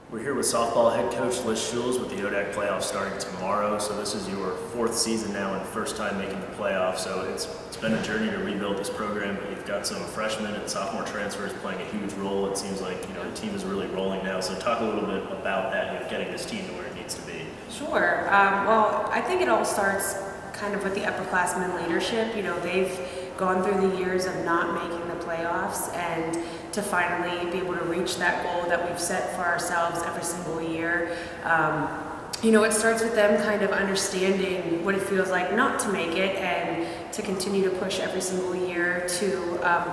We're here with softball head coach Schulz with the ODAC playoffs starting tomorrow. So this is your fourth season now and first time making the playoffs. So it's been a journey to rebuild this program, but you've got some freshmen and sophomore transfers playing a huge role. It seems like the team is really rolling now. So talk a little bit about that, getting this team to where it needs to be. Sure. Well, I think it all starts kind of with the upperclassmen leadership. They've gone through the years of not making the playoffs, and to finally be able to reach that goal that we've set for ourselves every single year. It starts with them kind of understanding what it feels like not to make it and to continue to push every single year to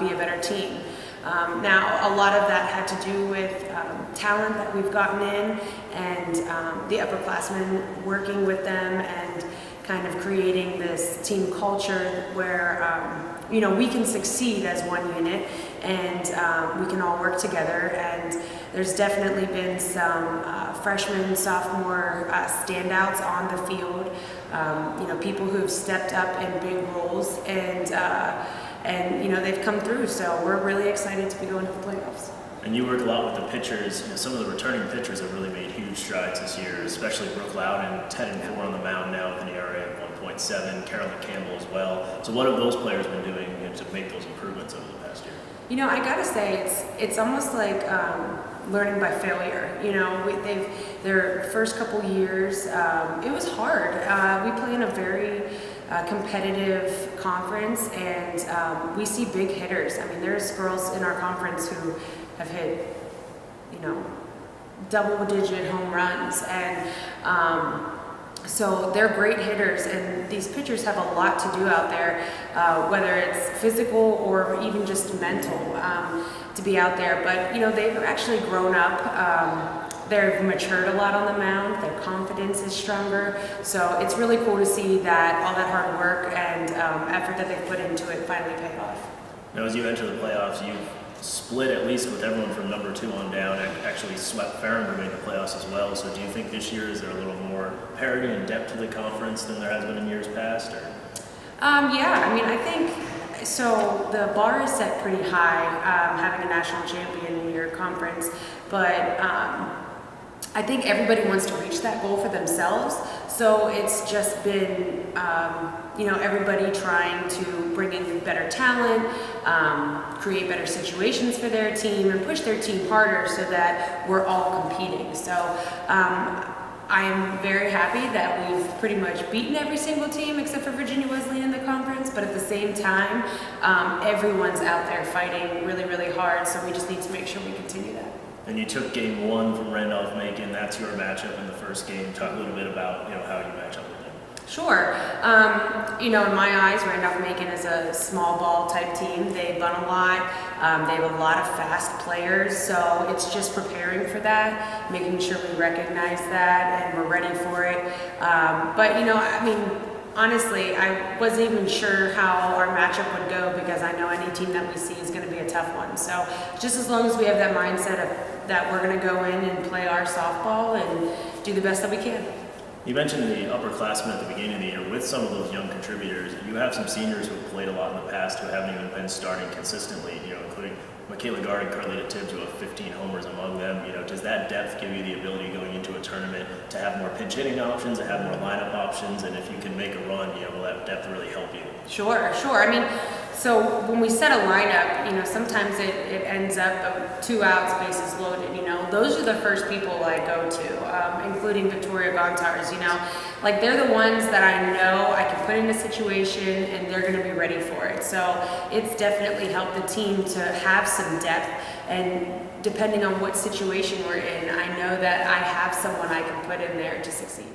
be a better team. Now, a lot of that had to do with talent that we've gotten in and the upperclassmen working with them and kind of creating this team culture where we can succeed as one unit and we can all work together. And there's definitely been some freshman, sophomore standouts on the field. People who have stepped up in big roles and they've come through. So we're really excited to be going to the playoffs. And you work a lot with the pitchers. Some of the returning pitchers have really made huge strides this year, especially Brooke Loudon, 10-4 on the mound now with an ERA of 1.7, Carolyn Campbell as well. So what have those players been doing to make those improvements over the past year? I gotta say, it's almost like learning by failure. Their first couple years, it was hard. We play in a very competitive conference, and we see big hitters. I mean, there's girls in our conference who have hit, double-digit home runs, and so they're great hitters, and these pitchers have a lot to do out there, whether it's physical or even just mental, to be out there. But they've actually grown up. They've matured a lot on the mound. Their confidence is stronger. So it's really cool to see that all that hard work and effort that they've put into it finally paid off. Now, as you enter the playoffs, you've split at least with everyone from number 2 on down, and actually swept Farrenburg in the playoffs as well. So do you think this year is there a little more parity and depth to the conference than there has been in years past? Or? I think so. The bar is set pretty high, having a national champion in your conference, but I think everybody wants to reach that goal for themselves. So it's just been, everybody trying to bring in better talent, create better situations for their team, and push their team harder so that we're all competing. So I am very happy that we've pretty much beaten every single team except for Virginia Wesleyan in the conference, but at the same time, everyone's out there fighting really, really hard, so we just need to make sure we continue that. And you took game 1 from Randolph-Macon. That's your matchup in the first game. Talk a little bit about how you match up with them. Sure. In my eyes, Randolph-Macon is a small ball type team. They bunt a lot. They have a lot of fast players, so it's just preparing for that, making sure we recognize that and we're ready for it. Honestly, I wasn't even sure how our matchup would go because I know any team that we see is going to be a tough one. So just as long as we have that mindset of that we're going to go in and play our softball and do the best that we can. You mentioned the upperclassmen at the beginning of the year. With some of those young contributors, you have some seniors who have played a lot in the past who haven't even been starting consistently, including Michaela Gard and Carlita Tibbs, who have 15 homers among them. Does that depth give you the ability going into a tournament to have more pinch hitting options, to have more lineup options, and if you can make a run, will that depth really help you? Sure. So when we set a lineup, sometimes it ends up 2 outs, bases loaded. Those are the first people I go to, including Victoria Gontars. They're the ones that I know I can put in a situation and they're going to be ready for it. So it's definitely helped the team to have some depth, and depending on what situation we're in, I know that I have someone I can put in there to succeed.